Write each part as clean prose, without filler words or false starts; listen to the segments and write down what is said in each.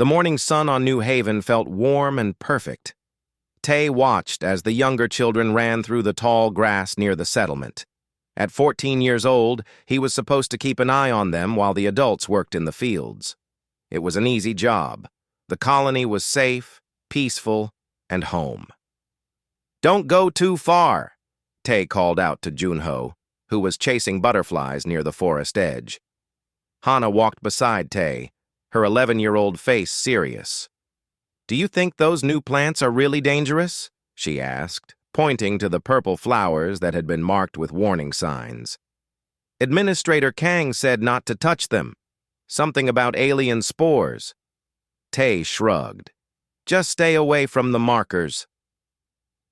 The morning sun on New Haven felt warm and perfect. Tay watched as the younger children ran through the tall grass near the settlement. At 14 years old, he was supposed to keep an eye on them while the adults worked in the fields. It was an easy job. The colony was safe, peaceful, and home. "Don't go too far," Tay called out to Junho, who was chasing butterflies near the forest edge. Hana walked beside Tay, her 11-year-old face serious. "Do you think those new plants are really dangerous?" she asked, pointing to the purple flowers that had been marked with warning signs. "Administrator Kang said not to touch them. Something about alien spores." Tay shrugged. "Just stay away from the markers."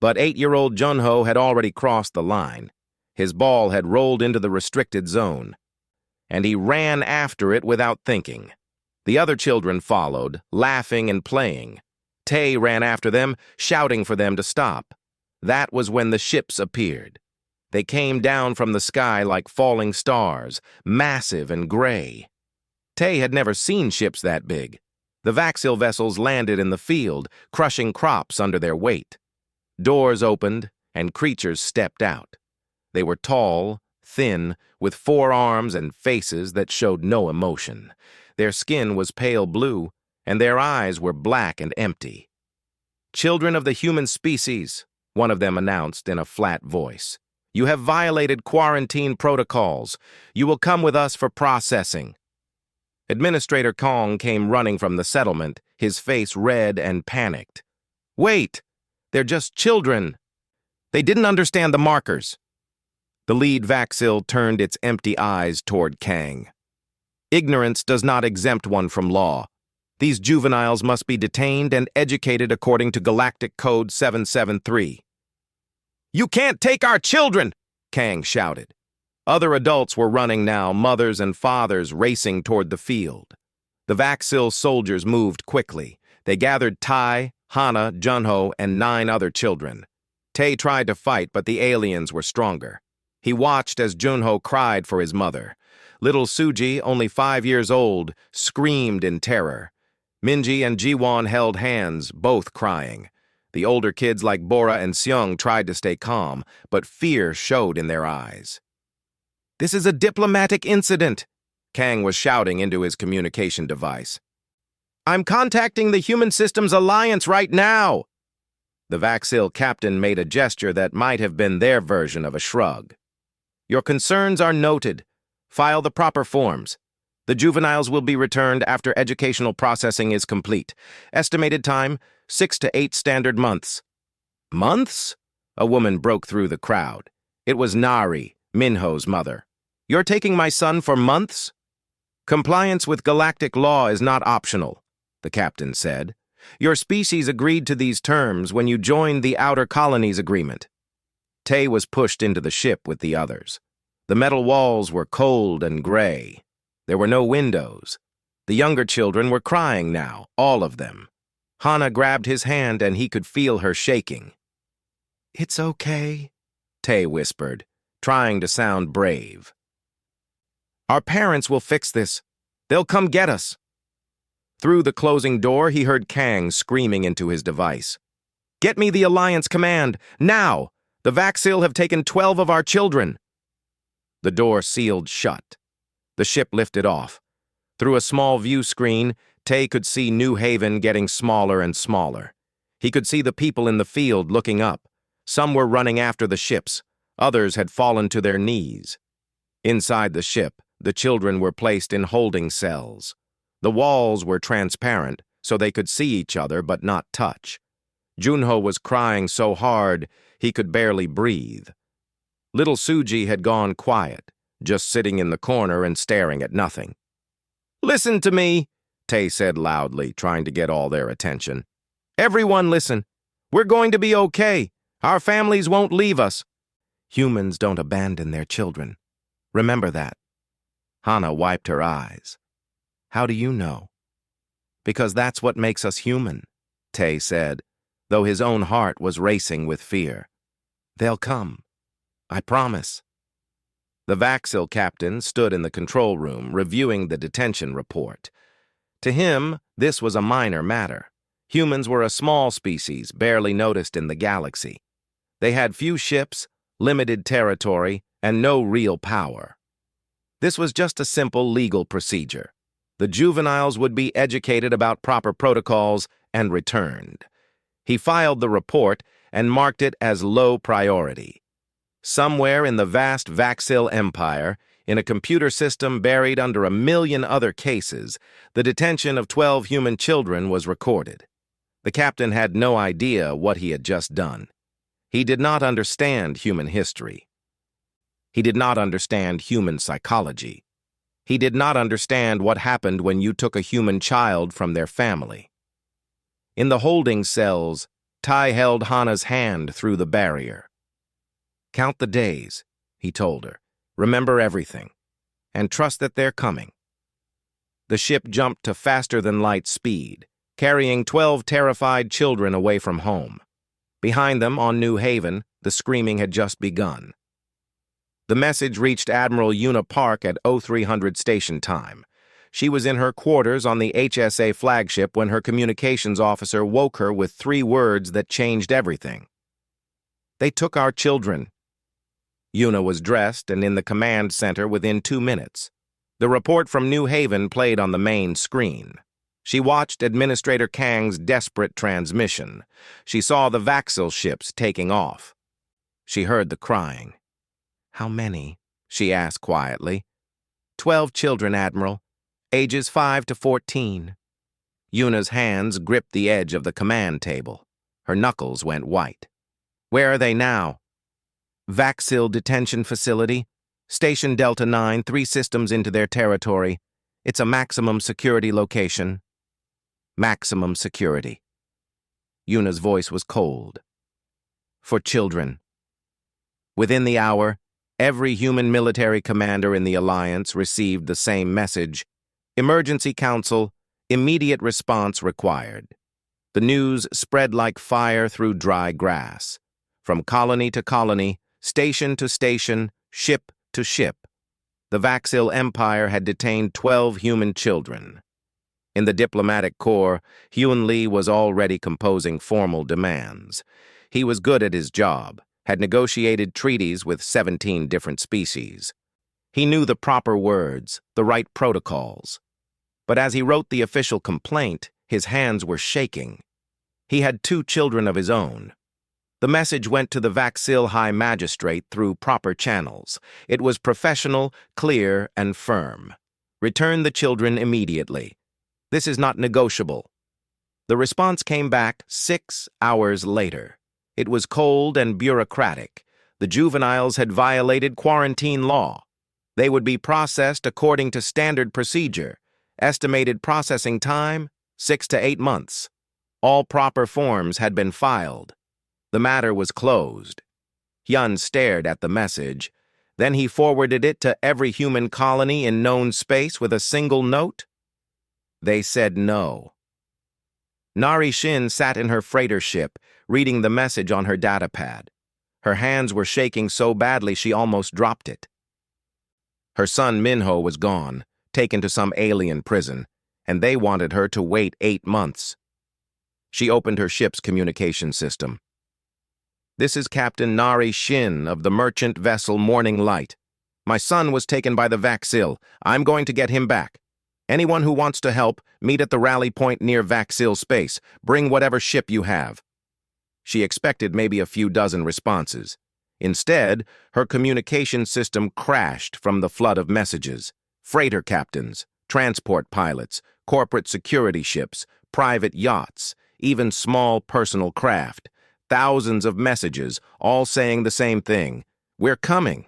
But 8-year-old Junho had already crossed the line. His ball had rolled into the restricted zone, and he ran after it without thinking. The other children followed, laughing and playing. Tay ran after them, shouting for them to stop. That was when the ships appeared. They came down from the sky like falling stars, massive and gray. Tay had never seen ships that big. The Vaxil vessels landed in the field, crushing crops under their weight. Doors opened, and creatures stepped out. They were tall, thin, with 4 arms and faces that showed no emotion. Their skin was pale blue, and their eyes were black and empty. "Children of the human species," one of them announced in a flat voice. "You have violated quarantine protocols. You will come with us for processing." Administrator Kong came running from the settlement, his face red and panicked. "Wait! They're just children. They didn't understand the markers." The lead Vaxil turned its empty eyes toward Kang. "Ignorance does not exempt one from law. These juveniles must be detained and educated according to Galactic Code 773. "You can't take our children!" Kang shouted. Other adults were running now, mothers and fathers racing toward the field. The Vaxil soldiers moved quickly. They gathered Tai, Hana, Junho, and 9 other children. Tay tried to fight, but the aliens were stronger. He watched as Junho cried for his mother. Little Suji, only 5 years old, screamed in terror. Minji and Jiwon held hands, both crying. The older kids like Bora and Seung tried to stay calm, but fear showed in their eyes. "This is a diplomatic incident," Kang was shouting into his communication device. "I'm contacting the Human Systems Alliance right now." The Vaxil captain made a gesture that might have been their version of a shrug. "Your concerns are noted. File the proper forms. The juveniles will be returned after educational processing is complete. Estimated time, 6 to 8 standard months." "Months?" A woman broke through the crowd. It was Nari, Minho's mother. "You're taking my son for months?" "Compliance with galactic law is not optional," the captain said. "Your species agreed to these terms when you joined the Outer Colonies Agreement." Tay was pushed into the ship with the others. The metal walls were cold and gray. There were no windows. The younger children were crying now, all of them. Hana grabbed his hand and he could feel her shaking. "It's okay," Tay whispered, trying to sound brave. "Our parents will fix this. They'll come get us." Through the closing door, he heard Kang screaming into his device. "Get me the Alliance command, now! The Vaxil have taken 12 of our children." The door sealed shut. The ship lifted off. Through a small view screen, Tay could see New Haven getting smaller and smaller. He could see the people in the field looking up. Some were running after the ships. Others had fallen to their knees. Inside the ship, the children were placed in holding cells. The walls were transparent, so they could see each other but not touch. Junho was crying so hard he could barely breathe. Little Suji had gone quiet, just sitting in the corner and staring at nothing. "Listen to me," Tay said loudly, trying to get all their attention. "Everyone listen. We're going to be okay. Our families won't leave us." "Humans don't abandon their children. Remember that." Hana wiped her eyes. "How do you know?" "Because that's what makes us human," Tay said, though his own heart was racing with fear. "They'll come. I promise." The Vaxil captain stood in the control room, reviewing the detention report. To him, this was a minor matter. Humans were a small species, barely noticed in the galaxy. They had few ships, limited territory, and no real power. This was just a simple legal procedure. The juveniles would be educated about proper protocols and returned. He filed the report and marked it as low priority. Somewhere in the vast Vaxil Empire, in a computer system buried under 1,000,000 other cases, the detention of 12 human children was recorded. The captain had no idea what he had just done. He did not understand human history. He did not understand human psychology. He did not understand what happened when you took a human child from their family. In the holding cells, Tai held Hana's hand through the barrier. "Count the days," he told her. "Remember everything. And trust that they're coming." The ship jumped to faster-than-light speed, carrying 12 terrified children away from home. Behind them, on New Haven, the screaming had just begun. The message reached Admiral Una Park at 0300 station time. She was in her quarters on the HSA flagship when her communications officer woke her with 3 words that changed everything. "They took our children." Una was dressed and in the command center within 2 minutes. The report from New Haven played on the main screen. She watched Administrator Kang's desperate transmission. She saw the Vaxil ships taking off. She heard the crying. "How many?" she asked quietly. 12 children, Admiral. Ages 5 to 14. Una's hands gripped the edge of the command table. Her knuckles went white. "Where are they now?" "Vaxil Detention Facility. Station Delta 9, 3 systems into their territory. It's a maximum security location." Maximum security. Una's voice was cold. "For children." Within the hour, every human military commander in the Alliance received the same message: Emergency Council, immediate response required. The news spread like fire through dry grass. From colony to colony, station to station, ship to ship, the Vaxil Empire had detained 12 human children. In the diplomatic corps, Hyun Lee was already composing formal demands. He was good at his job, had negotiated treaties with 17 different species. He knew the proper words, the right protocols. But as he wrote the official complaint, his hands were shaking. He had 2 children of his own. The message went to the Vaxil High Magistrate through proper channels. It was professional, clear, and firm. Return the children immediately. This is not negotiable. The response came back 6 hours later. It was cold and bureaucratic. The juveniles had violated quarantine law. They would be processed according to standard procedure. Estimated processing time, 6 to 8 months. All proper forms had been filed. The matter was closed. Hyun stared at the message. Then he forwarded it to every human colony in known space with a single note. They said no. Narration sat in her freighter ship, reading the message on her datapad. Her hands were shaking so badly she almost dropped it. Her son Minho was gone, taken to some alien prison, and they wanted her to wait 8 months. She opened her ship's communication system. "This is Captain Nari Shin of the merchant vessel Morning Light. My son was taken by the Vaxil. I'm going to get him back. Anyone who wants to help, meet at the rally point near Vaxil Space. Bring whatever ship you have." She expected maybe a few dozen responses. Instead, her communication system crashed from the flood of messages. Freighter captains, transport pilots, corporate security ships, private yachts, even small personal craft. Thousands of messages, all saying the same thing: "We're coming."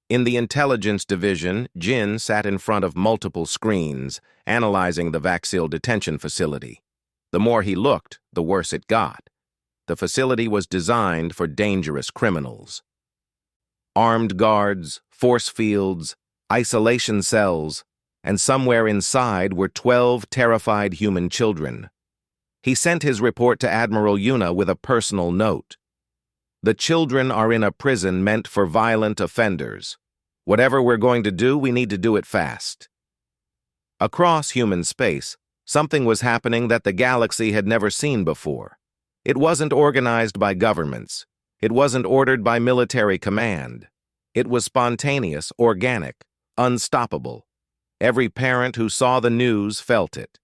In the intelligence division, Jin sat in front of multiple screens, analyzing the Vaxil detention facility. The more he looked, the worse it got. The facility was designed for dangerous criminals. Armed guards, force fields, isolation cells, and somewhere inside were 12 terrified human children. He sent his report to Admiral Una with a personal note. "The children are in a prison meant for violent offenders. Whatever we're going to do, we need to do it fast." Across human space, Something was happening that the galaxy had never seen before. It wasn't organized by governments. It wasn't ordered by military command. It was spontaneous, organic, unstoppable. Every parent who saw the news felt it.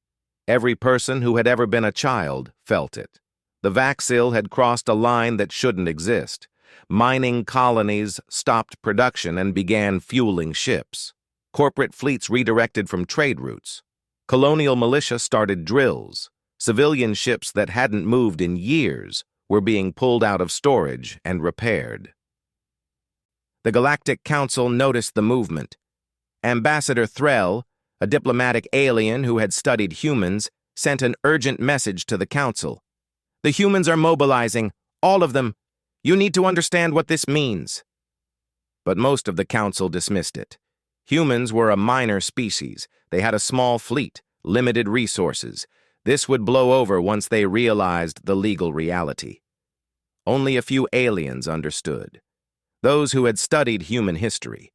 Every person who had ever been a child felt it. The Vaxil had crossed a line that shouldn't exist. Mining colonies stopped production and began fueling ships. Corporate fleets redirected from trade routes. Colonial militia started drills. Civilian ships that hadn't moved in years were being pulled out of storage and repaired. The Galactic Council noticed the movement. Ambassador Threll, a diplomatic alien who had studied humans, sent an urgent message to the Council. "The humans are mobilizing, all of them. You need to understand what this means." But most of the Council dismissed it. Humans were a minor species. They had a small fleet, limited resources. This would blow over once they realized the legal reality. Only a few aliens understood. Those who had studied human history.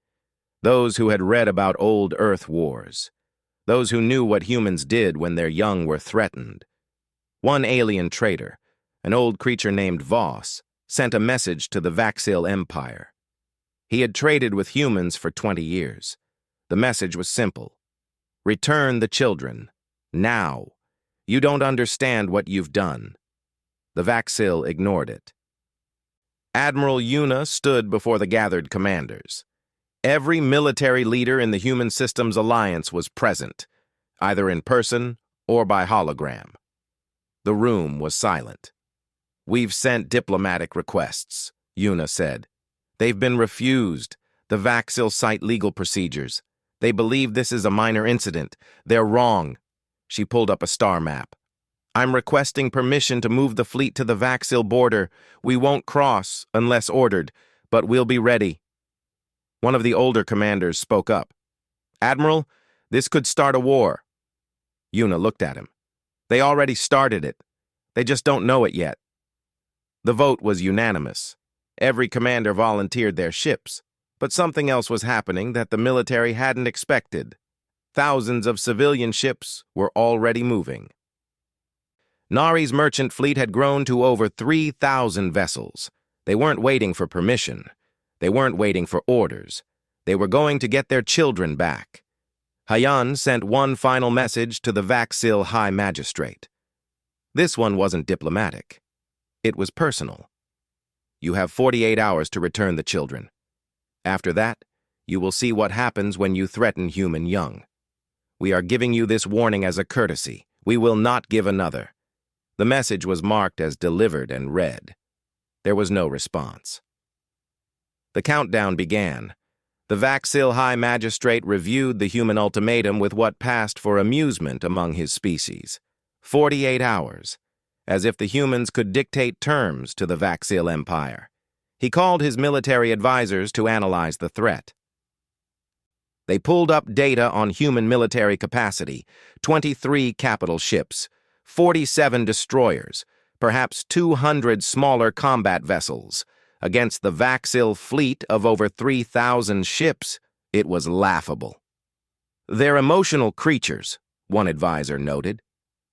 Those who had read about old Earth wars. Those who knew what humans did when their young were threatened. One alien trader, an old creature named Voss, sent a message to the Vaxil Empire. He had traded with humans for 20 years. The message was simple. Return the children. Now. You don't understand what you've done. The Vaxil ignored it. Admiral Yuna stood before the gathered commanders. Every military leader in the Human Systems Alliance was present, either in person or by hologram. The room was silent. "We've sent diplomatic requests," Yuna said. "They've been refused. The Vaxil cite legal procedures. They believe this is a minor incident. They're wrong." She pulled up a star map. "I'm requesting permission to move the fleet to the Vaxil border. We won't cross unless ordered, but we'll be ready." One of the older commanders spoke up. "Admiral, this could start a war." Yuna looked at him. "They already started it. They just don't know it yet." The vote was unanimous. Every commander volunteered their ships, but something else was happening that the military hadn't expected. Thousands of civilian ships were already moving. Nari's merchant fleet had grown to over 3,000 vessels. They weren't waiting for permission. They weren't waiting for orders. They were going to get their children back. Hayan sent one final message to the Vaxil High Magistrate. This one wasn't diplomatic. It was personal. "You have 48 hours to return the children. After that, you will see what happens when you threaten human young. We are giving you this warning as a courtesy. We will not give another." The message was marked as delivered and read. There was no response. The countdown began. The Vaxil High Magistrate reviewed the human ultimatum with what passed for amusement among his species. 48 hours. As if the humans could dictate terms to the Vaxil Empire. He called his military advisors to analyze the threat. They pulled up data on human military capacity, 23 capital ships, 47 destroyers, perhaps 200 smaller combat vessels. Against the Vaxil fleet of over 3,000 ships, it was laughable. "They're emotional creatures," one advisor noted.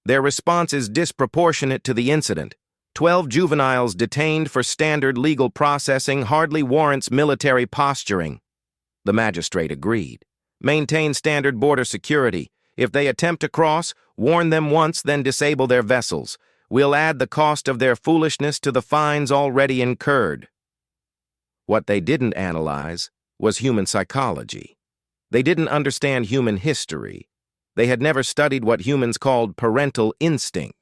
"Their response is disproportionate to the incident. 12 juveniles detained for standard legal processing hardly warrants military posturing." The magistrate agreed. "Maintain standard border security. If they attempt to cross, warn them once, then disable their vessels. We'll add the cost of their foolishness to the fines already incurred." What they didn't analyze was human psychology. They didn't understand human history. They had never studied what humans called parental instinct.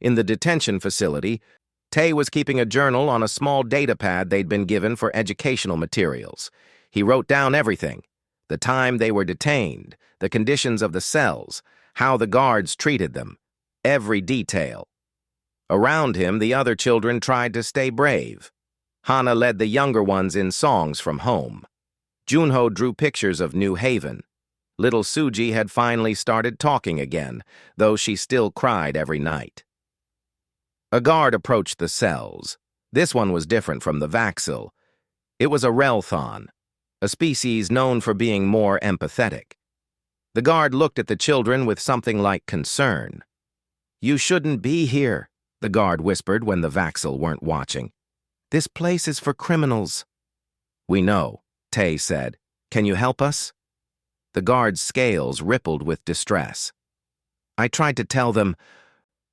In the detention facility, Tay was keeping a journal on a small data pad they'd been given for educational materials. He wrote down everything: the time they were detained, the conditions of the cells, how the guards treated them, every detail. Around him, the other children tried to stay brave. Hana led the younger ones in songs from home. Junho drew pictures of New Haven. Little Suji had finally started talking again, though she still cried every night. A guard approached the cells. This one was different from the Vaxil. It was a Relthon, a species known for being more empathetic. The guard looked at the children with something like concern. "You shouldn't be here," the guard whispered when the Vaxil weren't watching. "This place is for criminals." "We know," Tay said. "Can you help us?" The guard's scales rippled with distress. "I tried to tell them.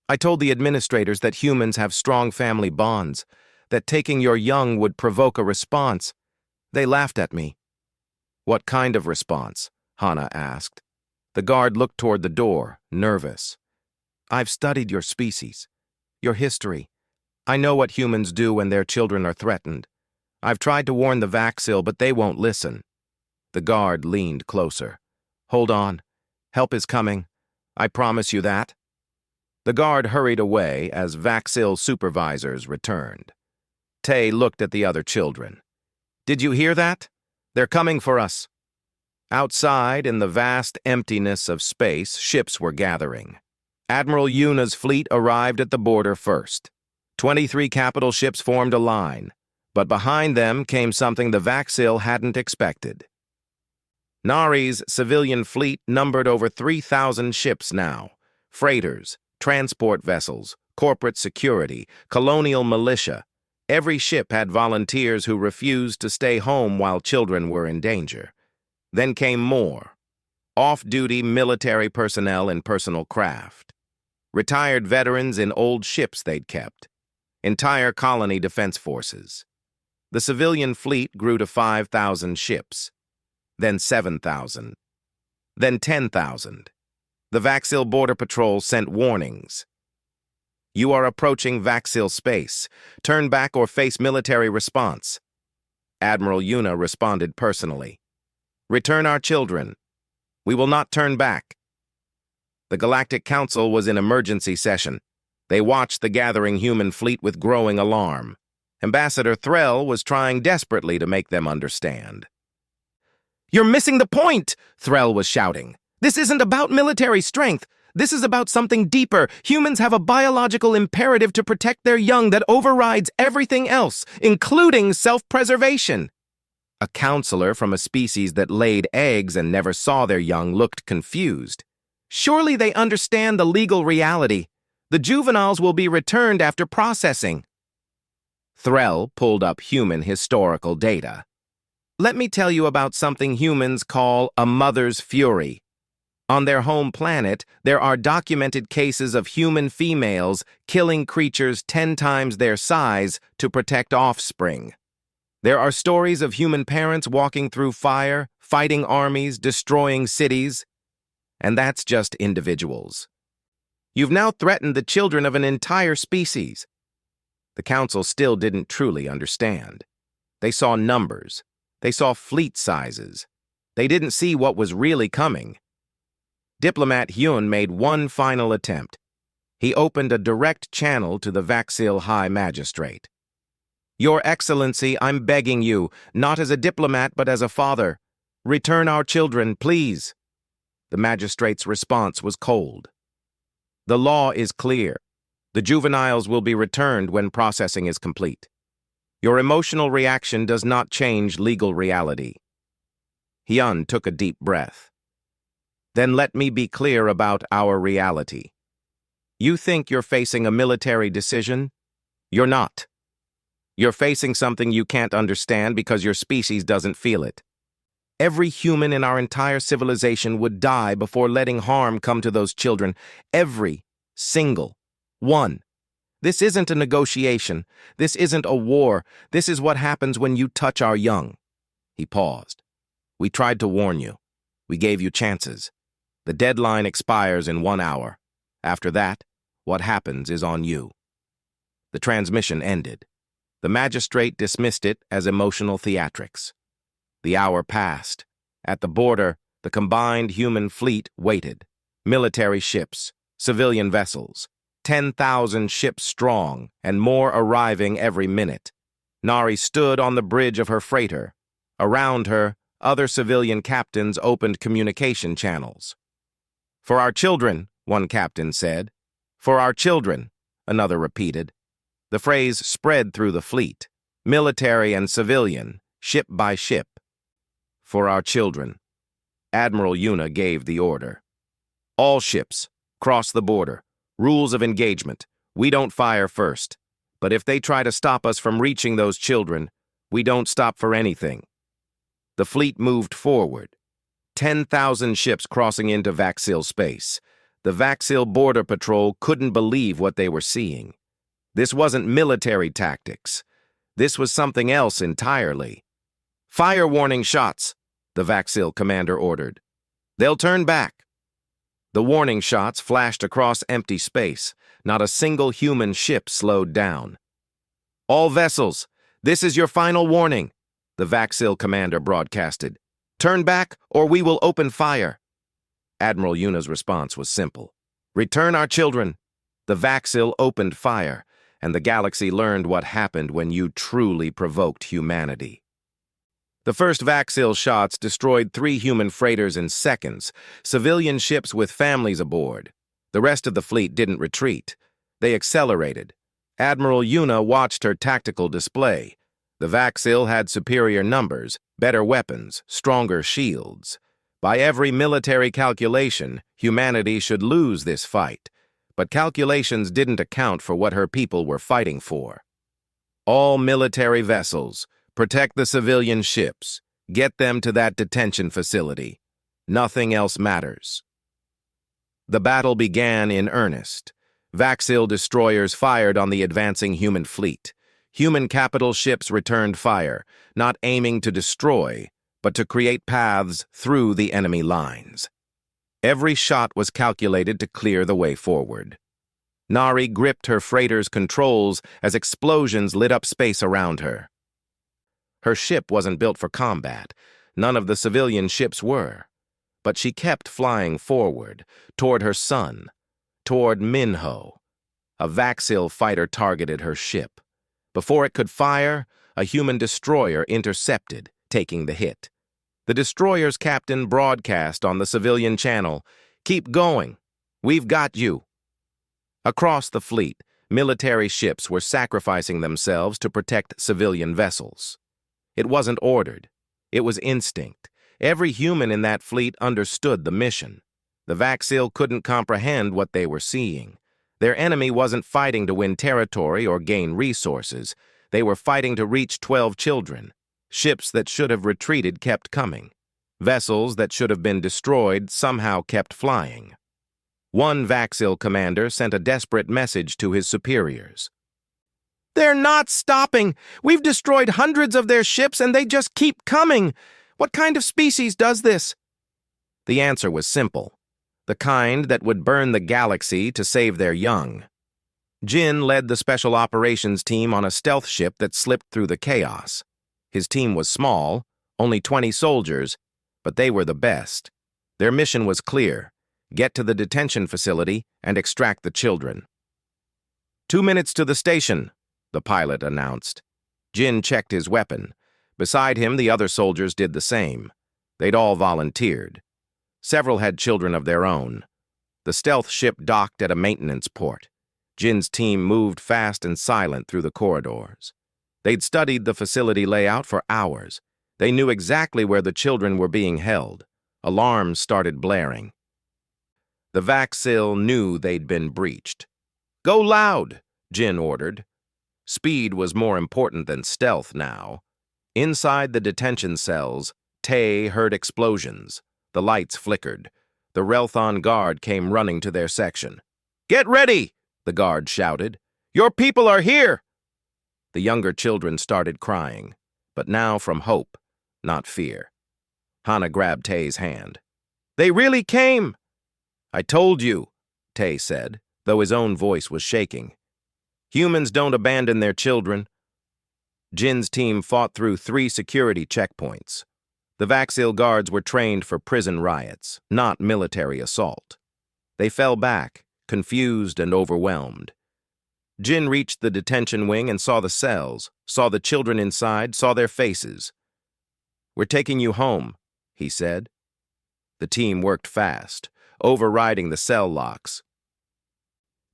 I told the administrators that humans have strong family bonds, that taking your young would provoke a response. They laughed at me." "What kind of response?" Hana asked. The guard looked toward the door, nervous. "I've studied your species, your history. I know what humans do when their children are threatened. I've tried to warn the Vaxil, but they won't listen." The guard leaned closer. "Hold on. Help is coming. I promise you that." The guard hurried away as Vaxil supervisors returned. Tay looked at the other children. "Did you hear that? They're coming for us." Outside, in the vast emptiness of space, ships were gathering. Admiral Yuna's fleet arrived at the border first. 23 capital ships formed a line, but behind them came something the Vaxil hadn't expected. Nari's civilian fleet numbered over 3,000 ships now: freighters, transport vessels, corporate security, colonial militia. Every ship had volunteers who refused to stay home while children were in danger. Then came more: off-duty military personnel in personal craft, retired veterans in old ships they'd kept, entire colony defense forces. The civilian fleet grew to 5,000 ships, then 7,000, then 10,000. The Vaxil Border Patrol sent warnings. "You are approaching Vaxil space. Turn back or face military response." Admiral Yuna responded personally. "Return our children. We will not turn back." The Galactic Council was in emergency session. They watched the gathering human fleet with growing alarm. Ambassador Threll was trying desperately to make them understand. "You're missing the point!" Threll was shouting. "This isn't about military strength. This is about something deeper. Humans have a biological imperative to protect their young that overrides everything else, including self-preservation." A counselor from a species that laid eggs and never saw their young looked confused. "Surely they understand the legal reality. The juveniles will be returned after processing." Threll pulled up human historical data. "Let me tell you about something humans call a mother's fury. On their home planet, there are documented cases of human females killing creatures 10 times their size to protect offspring. There are stories of human parents walking through fire, fighting armies, destroying cities. And that's just individuals. You've now threatened the children of an entire species." The council still didn't truly understand. They saw numbers. They saw fleet sizes. They didn't see what was really coming. Diplomat Hyun made one final attempt. He opened a direct channel to the Vaxil High Magistrate. "Your Excellency, I'm begging you, not as a diplomat but as a father. Return our children, please." The magistrate's response was cold. "The law is clear. The juveniles will be returned when processing is complete. Your emotional reaction does not change legal reality." Hyun took a deep breath. "Then let me be clear about our reality. You think you're facing a military decision? You're not. You're facing something you can't understand because your species doesn't feel it. Every human in our entire civilization would die before letting harm come to those children. Every single one. This isn't a negotiation. This isn't a war. This is what happens when you touch our young." He paused. "We tried to warn you. We gave you chances. The deadline expires in 1 hour. After that, what happens is on you." The transmission ended. The magistrate dismissed it as emotional theatrics. The hour passed. At the border, the combined human fleet waited. Military ships, civilian vessels, 10,000 ships strong, and more arriving every minute. Nari stood on the bridge of her freighter. Around her, other civilian captains opened communication channels. "For our children," one captain said. "For our children," another repeated. The phrase spread through the fleet, military and civilian, ship by ship. "For our children." Admiral Yuna gave the order. All ships, cross the border. Rules of engagement. We don't fire first. But if they try to stop us from reaching those children, we don't stop for anything. The fleet moved forward. 10,000 ships crossing into Vaxil space. The Vaxil Border Patrol couldn't believe what they were seeing. This wasn't military tactics. This was something else entirely. Fire warning shots, the Vaxil commander ordered. They'll turn back. The warning shots flashed across empty space. Not a single human ship slowed down. All vessels, this is your final warning, the Vaxil commander broadcasted. Turn back or we will open fire. Admiral Yuna's response was simple. Return our children. The Vaxil opened fire, and the galaxy learned what happened when you truly provoked humanity. The first Vaxil shots destroyed 3 human freighters in seconds, civilian ships with families aboard. The rest of the fleet didn't retreat. They accelerated. Admiral Yuna watched her tactical display. The Vaxil had superior numbers, better weapons, stronger shields. By every military calculation, humanity should lose this fight. But calculations didn't account for what her people were fighting for. All military vessels, protect the civilian ships. Get them to that detention facility. Nothing else matters. The battle began in earnest. Vaxil destroyers fired on the advancing human fleet. Human capital ships returned fire, not aiming to destroy, but to create paths through the enemy lines. Every shot was calculated to clear the way forward. Nari gripped her freighter's controls as explosions lit up space around her. Her ship wasn't built for combat. None of the civilian ships were. But she kept flying forward, toward her son, toward Minho. A Vaxil fighter targeted her ship. Before it could fire, a human destroyer intercepted, taking the hit. The destroyer's captain broadcast on the civilian channel, "Keep going. We've got you." Across the fleet, military ships were sacrificing themselves to protect civilian vessels. It wasn't ordered. It was instinct. Every human in that fleet understood the mission. The Vaxil couldn't comprehend what they were seeing. Their enemy wasn't fighting to win territory or gain resources. They were fighting to reach 12 children. Ships that should have retreated kept coming. Vessels that should have been destroyed somehow kept flying. One Vaxil commander sent a desperate message to his superiors. "They're not stopping! We've destroyed hundreds of their ships and they just keep coming! What kind of species does this?" The answer was simple. The kind that would burn the galaxy to save their young. Jin led the special operations team on a stealth ship that slipped through the chaos. His team was small, only 20 soldiers, but they were the best. Their mission was clear: get to the detention facility and extract the children. 2 minutes to the station, the pilot announced. Jin checked his weapon. Beside him, the other soldiers did the same. They'd all volunteered. Several had children of their own. The stealth ship docked at a maintenance port. Jin's team moved fast and silent through the corridors. They'd studied the facility layout for hours. They knew exactly where the children were being held. Alarms started blaring. The Vaxil knew they'd been breached. "Go loud," Jin ordered. Speed was more important than stealth now. Inside the detention cells, Tay heard explosions. The lights flickered. The Relthon guard came running to their section. "Get ready!" the guard shouted. "Your people are here!" The younger children started crying, but now from hope, not fear. Hana grabbed Tay's hand. "They really came!" "I told you," Tay said, though his own voice was shaking. "Humans don't abandon their children." Jin's team fought through 3 security checkpoints. The Vaxil guards were trained for prison riots, not military assault. They fell back, confused and overwhelmed. Jin reached the detention wing and saw the cells, saw the children inside, saw their faces. "We're taking you home," he said. The team worked fast, overriding the cell locks.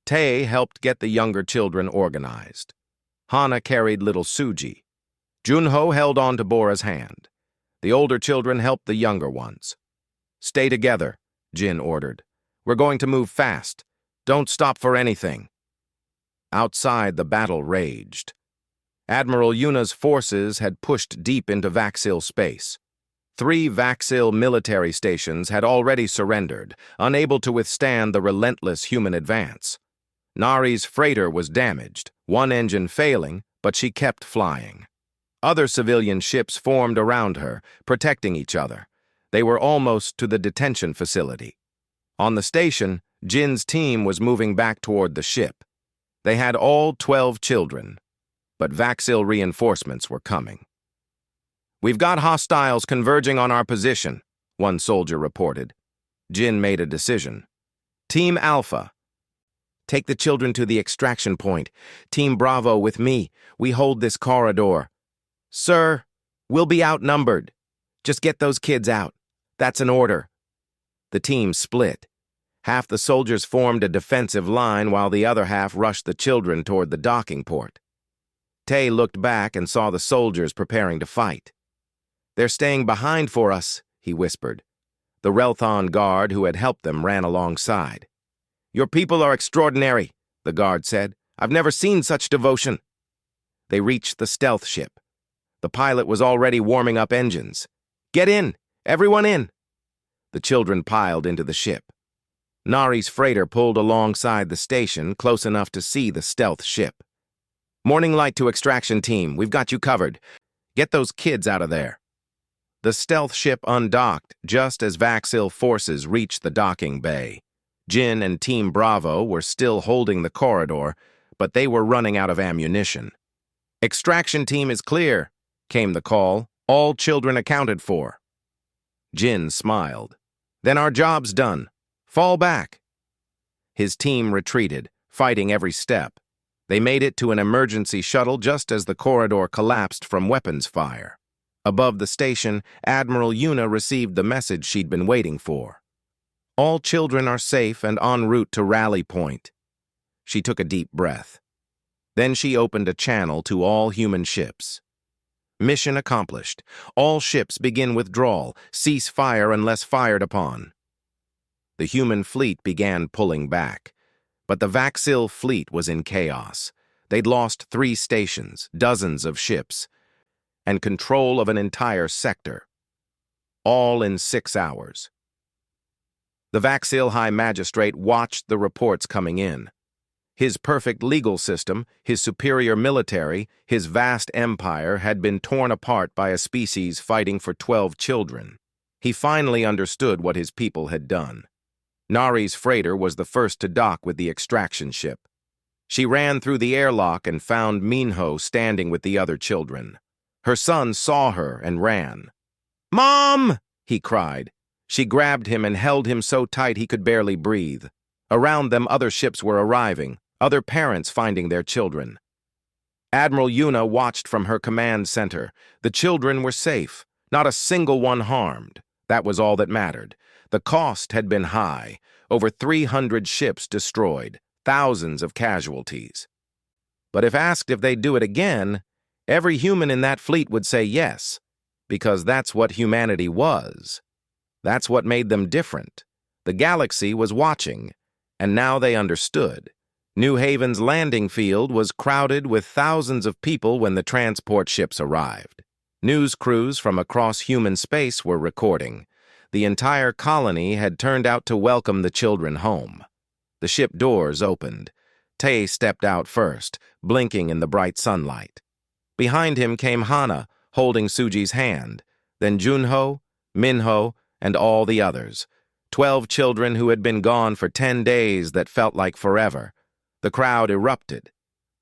Tay helped get the younger children organized. Hana carried little Suji. Junho held on to Bora's hand. The older children helped the younger ones. Stay together, Jin ordered. We're going to move fast. Don't stop for anything. Outside, the battle raged. Admiral Yuna's forces had pushed deep into Vaxil space. 3 Vaxil military stations had already surrendered, unable to withstand the relentless human advance. Nari's freighter was damaged, one engine failing, but she kept flying. Other civilian ships formed around her, protecting each other. They were almost to the detention facility. On the station, Jin's team was moving back toward the ship. They had all 12 children, but Vaxil reinforcements were coming. "We've got hostiles converging on our position," one soldier reported. Jin made a decision. "Team Alpha, take the children to the extraction point. Team Bravo with me. We hold this corridor." "Sir, we'll be outnumbered. Just get those kids out. That's an order." The team split. Half the soldiers formed a defensive line while the other half rushed the children toward the docking port. Tay looked back and saw the soldiers preparing to fight. "They're staying behind for us," he whispered. The Relthon guard who had helped them ran alongside. "Your people are extraordinary," the guard said. "I've never seen such devotion." They reached the stealth ship. The pilot was already warming up engines. "Get in! Everyone in!" The children piled into the ship. Nari's freighter pulled alongside the station, close enough to see the stealth ship. "Morning light to extraction team. We've got you covered. Get those kids out of there." The stealth ship undocked just as Vaxil forces reached the docking bay. Jin and Team Bravo were still holding the corridor, but they were running out of ammunition. "Extraction team is clear," came the call. "All children accounted for." Jin smiled. "Then our job's done. Fall back." His team retreated, fighting every step. They made it to an emergency shuttle just as the corridor collapsed from weapons fire. Above the station, Admiral Yuna received the message she'd been waiting for. "All children are safe and en route to Rally Point." She took a deep breath. Then she opened a channel to all human ships. "Mission accomplished. All ships begin withdrawal. Cease fire unless fired upon." The human fleet began pulling back. But the Vaxil fleet was in chaos. They'd lost 3 stations, dozens of ships, and control of an entire sector. All in 6 hours. The Vaxil High Magistrate watched the reports coming in. His perfect legal system, his superior military, his vast empire had been torn apart by a species fighting for 12 children. He finally understood what his people had done. Nari's freighter was the first to dock with the extraction ship. She ran through the airlock and found Minho standing with the other children. Her son saw her and ran. "Mom!" he cried. She grabbed him and held him so tight he could barely breathe. Around them, other ships were arriving, other parents finding their children. Admiral Yuna watched from her command center. The children were safe, not a single one harmed. That was all that mattered. The cost had been high, over 300 ships destroyed, thousands of casualties. But if asked if they'd do it again, every human in that fleet would say yes, because that's what humanity was. That's what made them different. The galaxy was watching, and now they understood. New Haven's landing field was crowded with thousands of people when the transport ships arrived. News crews from across human space were recording. The entire colony had turned out to welcome the children home. The ship doors opened. Tay stepped out first, blinking in the bright sunlight. Behind him came Hana, holding Suji's hand, then Junho, Minho, and all the others. 12 children who had been gone for 10 days that felt like forever. The crowd erupted.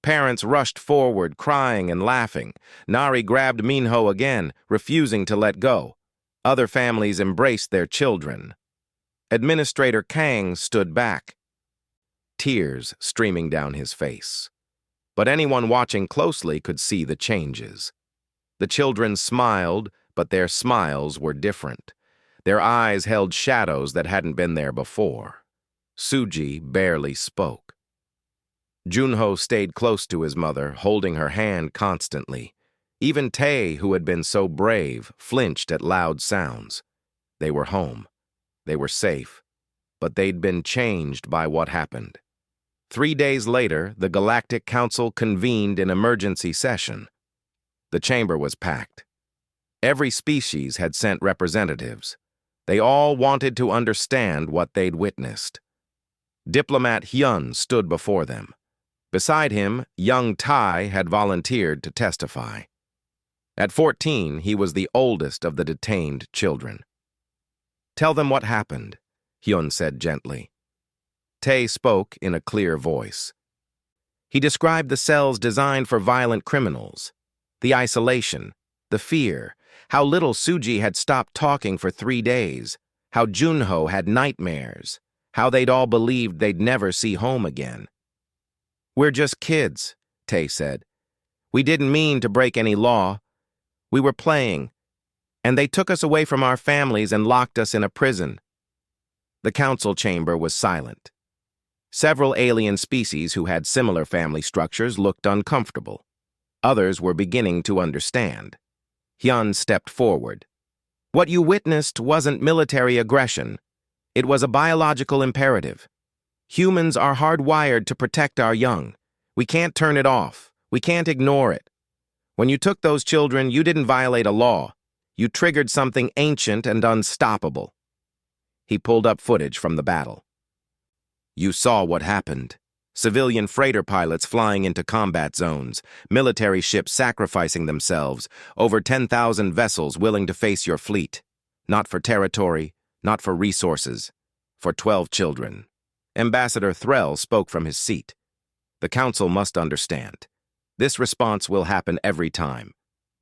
Parents rushed forward, crying and laughing. Nari grabbed Minho again, refusing to let go. Other families embraced their children. Administrator Kang stood back, tears streaming down his face. But anyone watching closely could see the changes. The children smiled, but their smiles were different. Their eyes held shadows that hadn't been there before. Suji barely spoke. Junho stayed close to his mother, holding her hand constantly. Even Tay, who had been so brave, flinched at loud sounds. They were home. They were safe, but they'd been changed by what happened. 3 days later, the Galactic Council convened an emergency session. The chamber was packed. Every species had sent representatives. They all wanted to understand what they'd witnessed. Diplomat Hyun stood before them. Beside him, young Tai had volunteered to testify. At 14, he was the oldest of the detained children. "Tell them what happened," Hyun said gently. Tae spoke in a clear voice. He described the cells designed for violent criminals, the isolation, the fear, how little Suji had stopped talking for 3 days, how Junho had nightmares, how they'd all believed they'd never see home again. "We're just kids," Tae said. "We didn't mean to break any law. We were playing, and they took us away from our families and locked us in a prison." The council chamber was silent. Several alien species who had similar family structures looked uncomfortable. Others were beginning to understand. Hyun stepped forward. "What you witnessed wasn't military aggression. It was a biological imperative. Humans are hardwired to protect our young. We can't turn it off. We can't ignore it. When you took those children, you didn't violate a law. You triggered something ancient and unstoppable." He pulled up footage from the battle. "You saw what happened. Civilian freighter pilots flying into combat zones, military ships sacrificing themselves, over 10,000 vessels willing to face your fleet. Not for territory, not for resources, for 12 children." Ambassador Threll spoke from his seat. "The council must understand. This response will happen every time.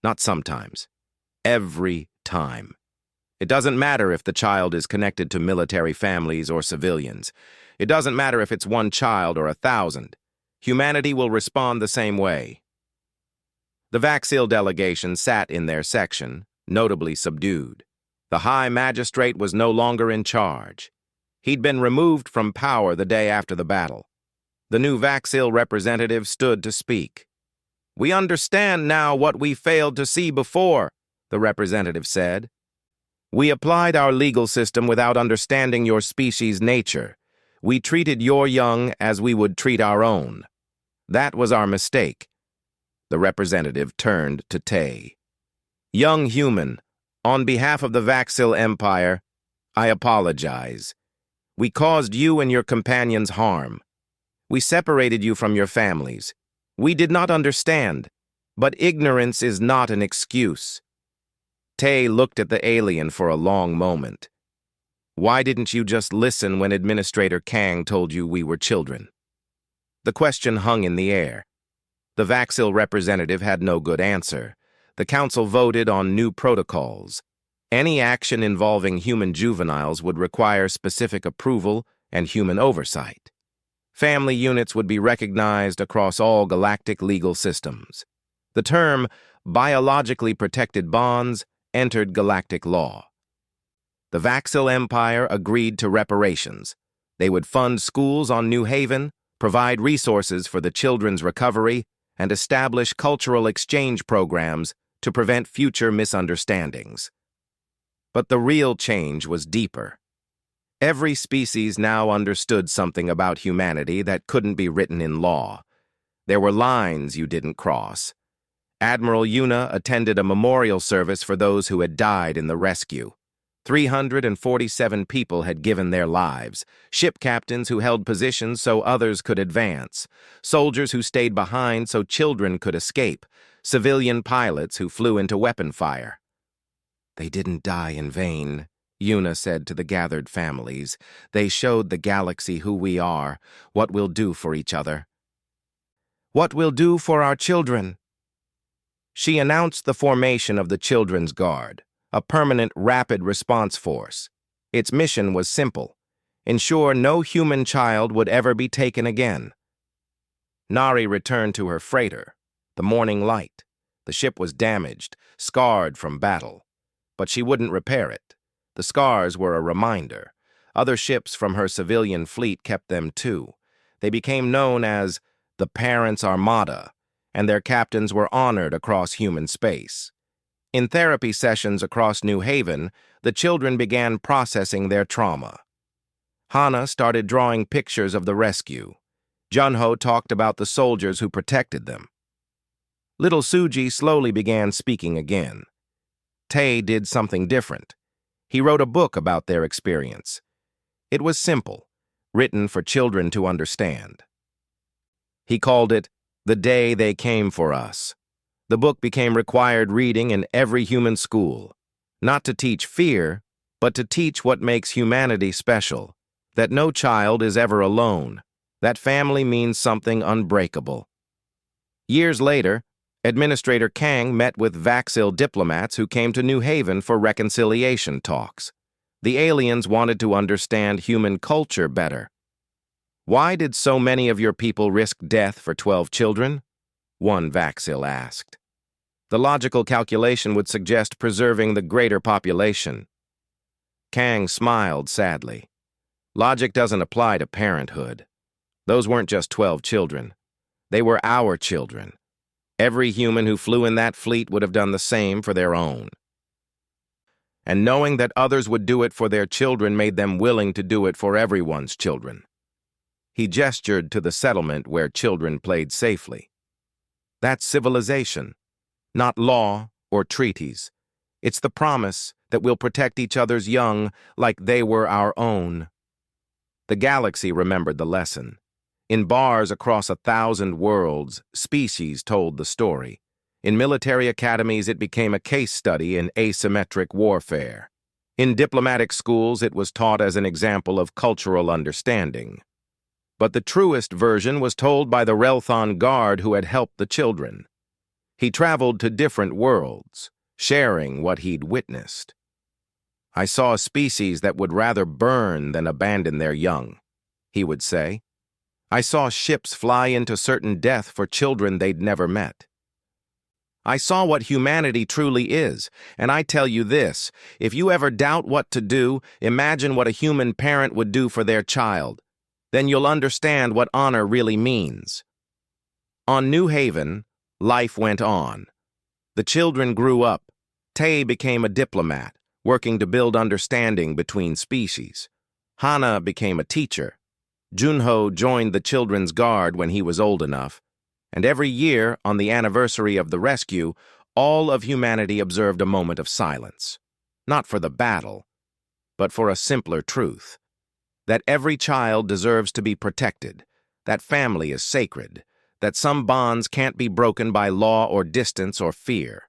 Not sometimes. Every time. It doesn't matter if the child is connected to military families or civilians. It doesn't matter if it's 1 child or 1,000. Humanity will respond the same way." The Vaxil delegation sat in their section, notably subdued. The High Magistrate was no longer in charge. He'd been removed from power the day after the battle. The new Vaxil representative stood to speak. "We understand now what we failed to see before," the representative said. "We applied our legal system without understanding your species' nature. We treated your young as we would treat our own. That was our mistake." The representative turned to Tae. "Young human, on behalf of the Vaxil Empire, I apologize. We caused you and your companions harm. We separated you from your families. We did not understand, but ignorance is not an excuse." Tae looked at the alien for a long moment. "Why didn't you just listen when Administrator Kang told you we were children?" The question hung in the air. The Vaxil representative had no good answer. The council voted on new protocols. Any action involving human juveniles would require specific approval and human oversight. Family units would be recognized across all galactic legal systems. The term biologically protected bonds entered galactic law. The Vaxil Empire agreed to reparations. They would fund schools on New Haven, provide resources for the children's recovery, and establish cultural exchange programs to prevent future misunderstandings. But the real change was deeper. Every species now understood something about humanity that couldn't be written in law. There were lines you didn't cross. Admiral Yuna attended a memorial service for those who had died in the rescue. 347 people had given their lives, ship captains who held positions so others could advance, soldiers who stayed behind so children could escape, civilian pilots who flew into weapon fire. "They didn't die in vain," Yuna said to the gathered families. "They showed the galaxy who we are, what we'll do for each other. What we'll do for our children." She announced the formation of the Children's Guard, a permanent rapid response force. Its mission was simple: ensure no human child would ever be taken again. Nari returned to her freighter, the Morning Light. The ship was damaged, scarred from battle. But she wouldn't repair it. The scars were a reminder. Other ships from her civilian fleet kept them too. They became known as the Parents' Armada, and their captains were honored across human space. In therapy sessions across New Haven, the children began processing their trauma. Hana started drawing pictures of the rescue. Junho talked about the soldiers who protected them. Little Suji slowly began speaking again. Tae did something different. He wrote a book about their experience. It was simple, written for children to understand. He called it The Day They Came for Us. The book became required reading in every human school, not to teach fear, but to teach what makes humanity special, that no child is ever alone, that family means something unbreakable. Years later, Administrator Kang met with Vaxil diplomats who came to New Haven for reconciliation talks. The aliens wanted to understand human culture better. "Why did so many of your people risk death for 12 children?" one Vaxil asked. The logical calculation would suggest preserving the greater population. Kang smiled sadly. Logic doesn't apply to parenthood. Those weren't just 12 children. They were our children. Every human who flew in that fleet would have done the same for their own. And knowing that others would do it for their children made them willing to do it for everyone's children. He gestured to the settlement where children played safely. That's civilization, not law or treaties. It's the promise that we'll protect each other's young like they were our own. The galaxy remembered the lesson. In bars across 1,000 worlds, species told the story. In military academies, it became a case study in asymmetric warfare. In diplomatic schools, it was taught as an example of cultural understanding. But the truest version was told by the Relthon guard who had helped the children. He traveled to different worlds, sharing what he'd witnessed. "I saw a species that would rather burn than abandon their young," he would say. "I saw ships fly into certain death for children they'd never met. I saw what humanity truly is, and I tell you this, if you ever doubt what to do, imagine what a human parent would do for their child. Then you'll understand what honor really means." On New Haven, life went on. The children grew up. Tae became a diplomat, working to build understanding between species. Hana became a teacher. Junho joined the Children's Guard when he was old enough, and every year, on the anniversary of the rescue, all of humanity observed a moment of silence. Not for the battle, but for a simpler truth. That every child deserves to be protected, that family is sacred, that some bonds can't be broken by law or distance or fear.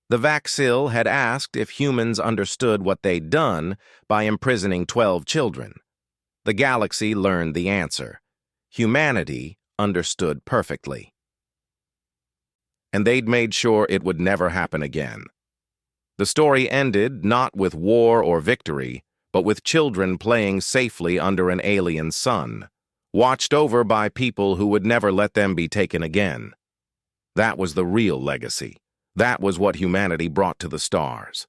The Vaxil had asked if humans understood what they'd done by imprisoning 12 children. The galaxy learned the answer. Humanity understood perfectly. And they'd made sure it would never happen again. The story ended not with war or victory, but with children playing safely under an alien sun, watched over by people who would never let them be taken again. That was the real legacy. That was what humanity brought to the stars.